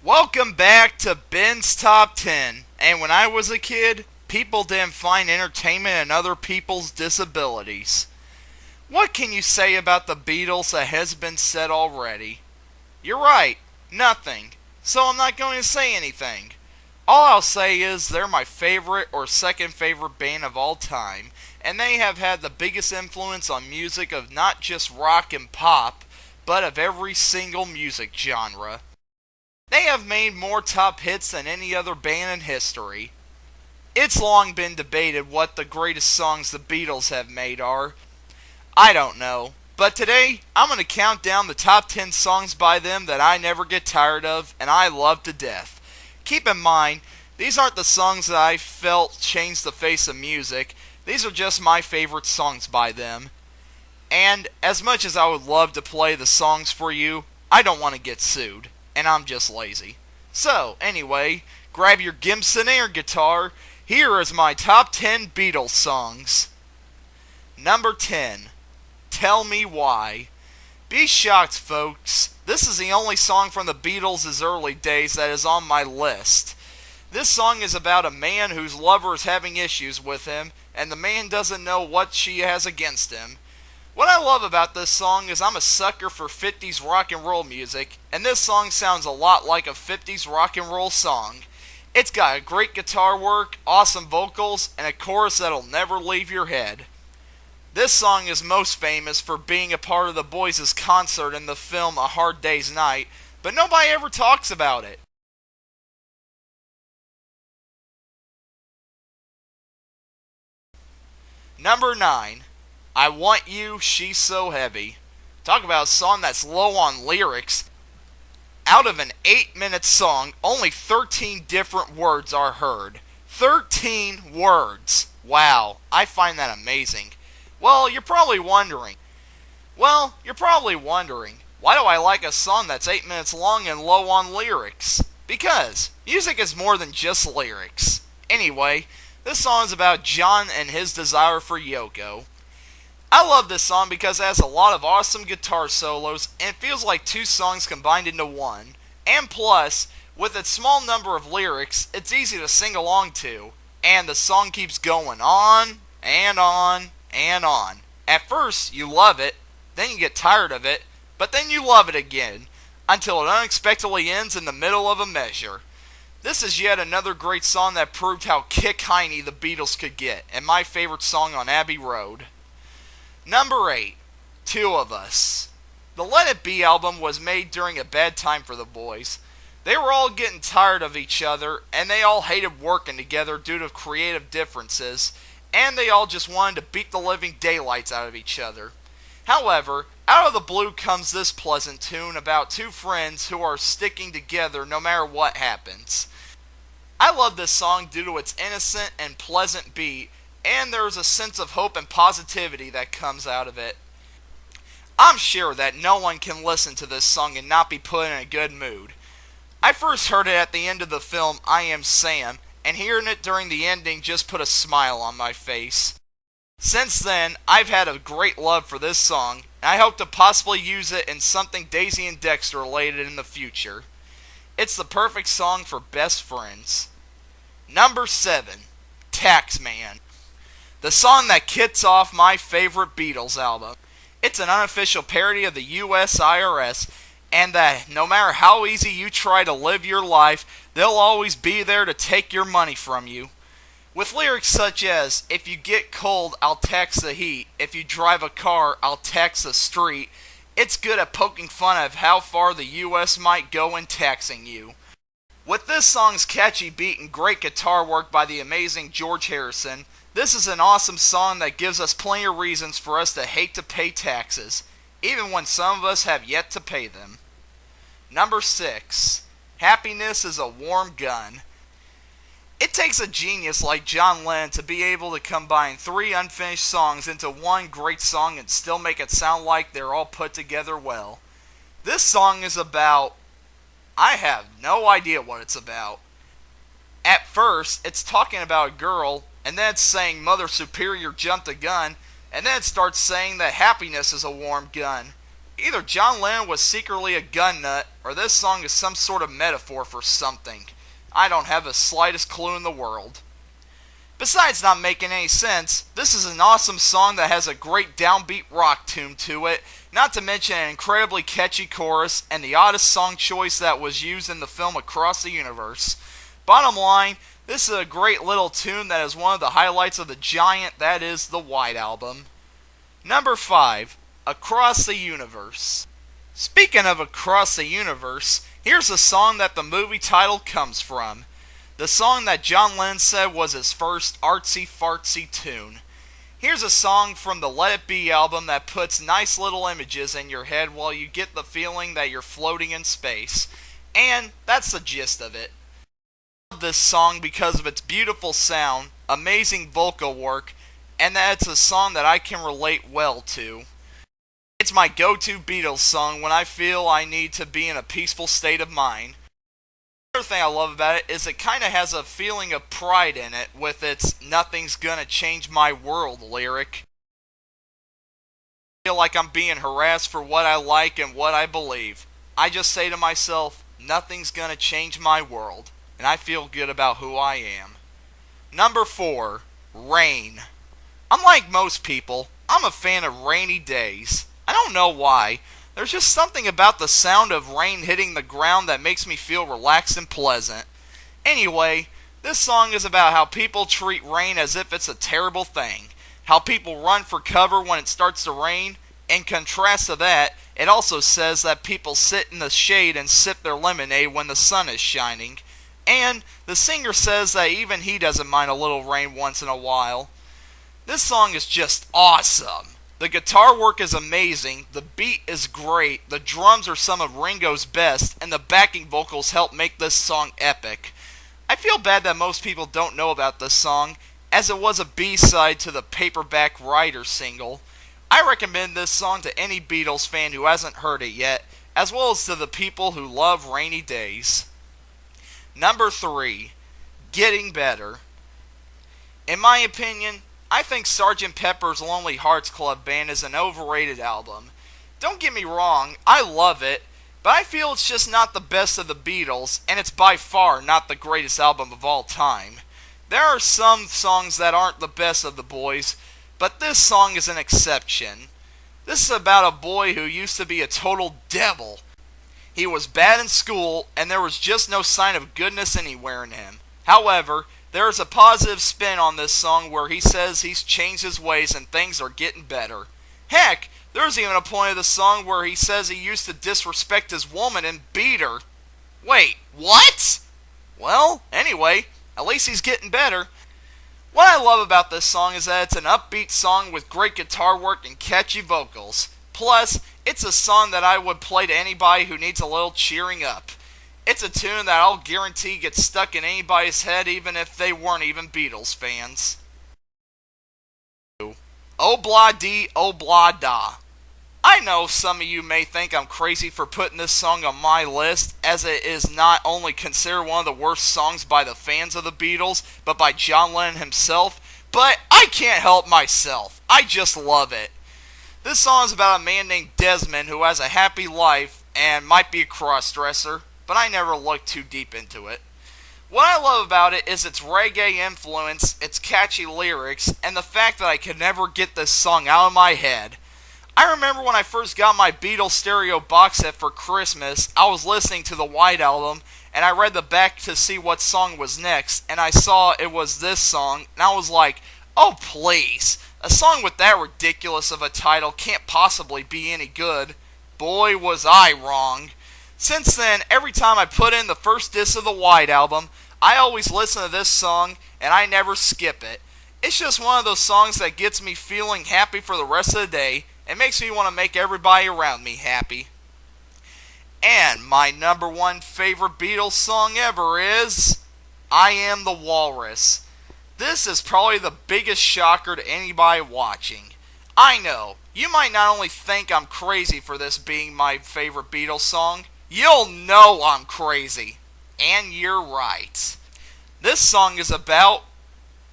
Welcome back to Ben's Top 10. And when I was a kid, people didn't find entertainment in other people's disabilities. What can you say about the Beatles that has been said already? You're right, nothing. So I'm not going to say anything. All I'll say is they're my favorite or second favorite band of all time, and they have had the biggest influence on music of not just rock and pop, but of every single music genre. They have made more top hits than any other band in history. It's long been debated what the greatest songs the Beatles have made are. I don't know. But today, I'm going to count down the top 10 songs by them that I never get tired of and I love to death. Keep in mind, these aren't the songs that I felt changed the face of music. These are just my favorite songs by them. And as much as I would love to play the songs for you, I don't want to get sued. And I'm just lazy. So, anyway, grab your Gibson air guitar. Here is my top 10 Beatles songs. Number 10, Tell Me Why. Be shocked, folks. This is the only song from the Beatles' early days that is on my list. This song is about a man whose lover is having issues with him, and the man doesn't know what she has against him. What I love about this song is I'm a sucker for 50s rock and roll music, and this song sounds a lot like a 50s rock and roll song. It's got a great guitar work, awesome vocals, and a chorus that'll never leave your head. This song is most famous for being a part of the Boys' concert in the film A Hard Day's Night, but nobody ever talks about it. Number 9, I Want You, She's So Heavy. Talk about a song that's low on lyrics. Out of an 8-minute song, only 13 different words are heard. 13 words! Wow, I find that amazing. You're probably wondering, why do I like a song that's 8 minutes long and low on lyrics? Because music is more than just lyrics. Anyway, this song is about John and his desire for Yoko. I love this song because it has a lot of awesome guitar solos and it feels like two songs combined into one. And plus, with its small number of lyrics, it's easy to sing along to. And the song keeps going on and on and on. At first, you love it, then you get tired of it, but then you love it again, until it unexpectedly ends in the middle of a measure. This is yet another great song that proved how kick-hiney the Beatles could get, and my favorite song on Abbey Road. Number 8, Two of Us. The Let It Be album was made during a bad time for the boys. They were all getting tired of each other, and they all hated working together due to creative differences, and they all just wanted to beat the living daylights out of each other. However, out of the blue comes this pleasant tune about two friends who are sticking together no matter what happens. I love this song due to its innocent and pleasant beat, and there is a sense of hope and positivity that comes out of it. I'm sure that no one can listen to this song and not be put in a good mood. I first heard it at the end of the film I Am Sam, and hearing it during the ending just put a smile on my face. Since then, I've had a great love for this song, and I hope to possibly use it in something Daisy and Dexter related in the future. It's the perfect song for best friends. Number 7, Taxman. The song that kicks off my favorite Beatles album. It's an unofficial parody of the US IRS, and that no matter how easy you try to live your life, they'll always be there to take your money from you. With lyrics such as, if you get cold, I'll tax the heat. If you drive a car, I'll tax the street. It's good at poking fun of how far the US might go in taxing you. With this song's catchy beat and great guitar work by the amazing George Harrison, this is an awesome song that gives us plenty of reasons for us to hate to pay taxes, even when some of us have yet to pay them. Number 6, Happiness is a Warm Gun. It takes a genius like John Lennon to be able to combine 3 unfinished songs into one great song and still make it sound like they're all put together well. This song is about... I have no idea what it's about. At first, it's talking about a girl, and then it's saying Mother Superior jumped a gun, and then it starts saying that happiness is a warm gun. Either John Lennon was secretly a gun nut, or this song is some sort of metaphor for something. I don't have the slightest clue in the world. Besides not making any sense, this is an awesome song that has a great downbeat rock tune to it, not to mention an incredibly catchy chorus and the oddest song choice that was used in the film Across the Universe. Bottom line, this is a great little tune that is one of the highlights of the giant that is the White Album. Number 5, Across the Universe. Speaking of Across the Universe, here's a song that the movie title comes from. The song that John Lennon said was his first artsy-fartsy tune. Here's a song from the Let It Be album that puts nice little images in your head while you get the feeling that you're floating in space. And that's the gist of it. I love this song because of its beautiful sound, amazing vocal work, and that it's a song that I can relate well to. It's my go-to Beatles song when I feel I need to be in a peaceful state of mind. Another thing I love about it is it kind of has a feeling of pride in it with its "Nothing's Gonna Change My World" lyric. I feel like I'm being harassed for what I like and what I believe. I just say to myself, nothing's gonna change my world, and I feel good about who I am. Number 4, Rain. Unlike most people, I'm a fan of rainy days. I don't know why. There's just something about the sound of rain hitting the ground that makes me feel relaxed and pleasant. Anyway, this song is about how people treat rain as if it's a terrible thing. How people run for cover when it starts to rain. In contrast to that, it also says that people sit in the shade and sip their lemonade when the sun is shining. And the singer says that even he doesn't mind a little rain once in a while. This song is just awesome. The guitar work is amazing, the beat is great, the drums are some of Ringo's best, and the backing vocals help make this song epic. I feel bad that most people don't know about this song, as it was a B-side to the Paperback Writer single. I recommend this song to any Beatles fan who hasn't heard it yet, as well as to the people who love rainy days. Number 3, Getting Better. In my opinion, I think Sgt. Pepper's Lonely Hearts Club Band is an overrated album. Don't get me wrong, I love it, but I feel it's just not the best of the Beatles, and it's by far not the greatest album of all time. There are some songs that aren't the best of the boys, but this song is an exception. This is about a boy who used to be a total devil. He was bad in school, and there was just no sign of goodness anywhere in him. However, there is a positive spin on this song where he says he's changed his ways and things are getting better. Heck, there's even a point of the song where he says he used to disrespect his woman and beat her. Wait, what? Well, anyway, at least he's getting better. What I love about this song is that it's an upbeat song with great guitar work and catchy vocals. Plus, it's a song that I would play to anybody who needs a little cheering up. It's a tune that I'll guarantee gets stuck in anybody's head even if they weren't even Beatles fans. Oh blah dee, oh blah da. I know some of you may think I'm crazy for putting this song on my list, as it is not only considered one of the worst songs by the fans of the Beatles, but by John Lennon himself, but I can't help myself. I just love it. This song is about a man named Desmond who has a happy life and might be a cross-dresser, but I never looked too deep into it. What I love about it is its reggae influence, its catchy lyrics, and the fact that I could never get this song out of my head. I remember when I first got my Beatles stereo box set for Christmas, I was listening to the White Album, and I read the back to see what song was next, and I saw it was this song, and I was like, oh please, a song with that ridiculous of a title can't possibly be any good. Boy was I wrong. Since then, every time I put in the first disc of the White Album, I always listen to this song, and I never skip it. It's just one of those songs that gets me feeling happy for the rest of the day, and makes me want to make everybody around me happy. And my number 1 favorite Beatles song ever is I Am the Walrus. This is probably the biggest shocker to anybody watching. I know, you might not only think I'm crazy for this being my favorite Beatles song, you'll know I'm crazy. And you're right. This song is about...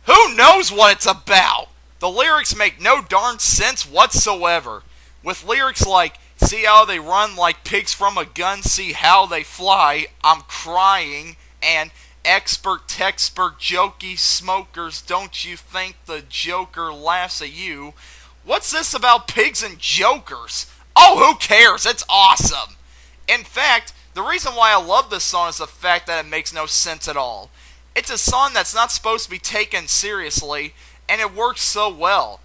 who knows what it's about? The lyrics make no darn sense whatsoever. With lyrics like, See how they run like pigs from a gun, see how they fly, I'm crying, and expert, texpert, jokey smokers, don't you think the Joker laughs at you? What's this about pigs and jokers? Oh, who cares? It's awesome! In fact, the reason why I love this song is the fact that it makes no sense at all. It's a song that's not supposed to be taken seriously, and it works so well.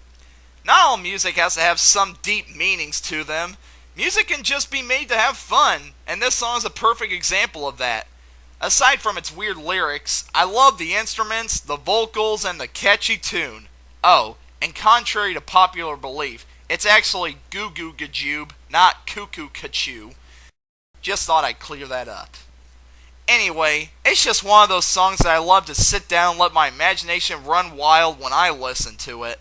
Not all music has to have some deep meanings to them. Music can just be made to have fun, and this song is a perfect example of that. Aside from its weird lyrics, I love the instruments, the vocals, and the catchy tune. Oh, and contrary to popular belief, it's actually Goo Goo Gajoob, not Cuckoo Cachoo. Just thought I'd clear that up. Anyway, it's just one of those songs that I love to sit down and let my imagination run wild when I listen to it.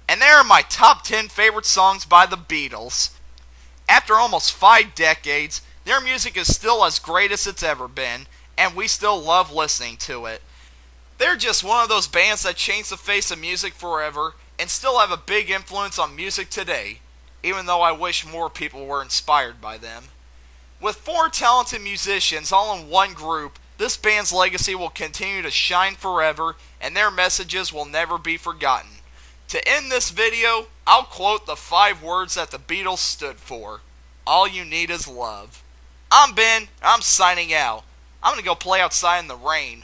And there are my top 10 favorite songs by the Beatles. After almost 5 decades, their music is still as great as it's ever been, and we still love listening to it. They're just one of those bands that changed the face of music forever, and still have a big influence on music today, even though I wish more people were inspired by them. With 4 talented musicians all in one group, this band's legacy will continue to shine forever, and their messages will never be forgotten. To end this video, I'll quote the 5 words that the Beatles stood for. All you need is love. I'm Ben, I'm signing out. I'm gonna go play outside in the rain.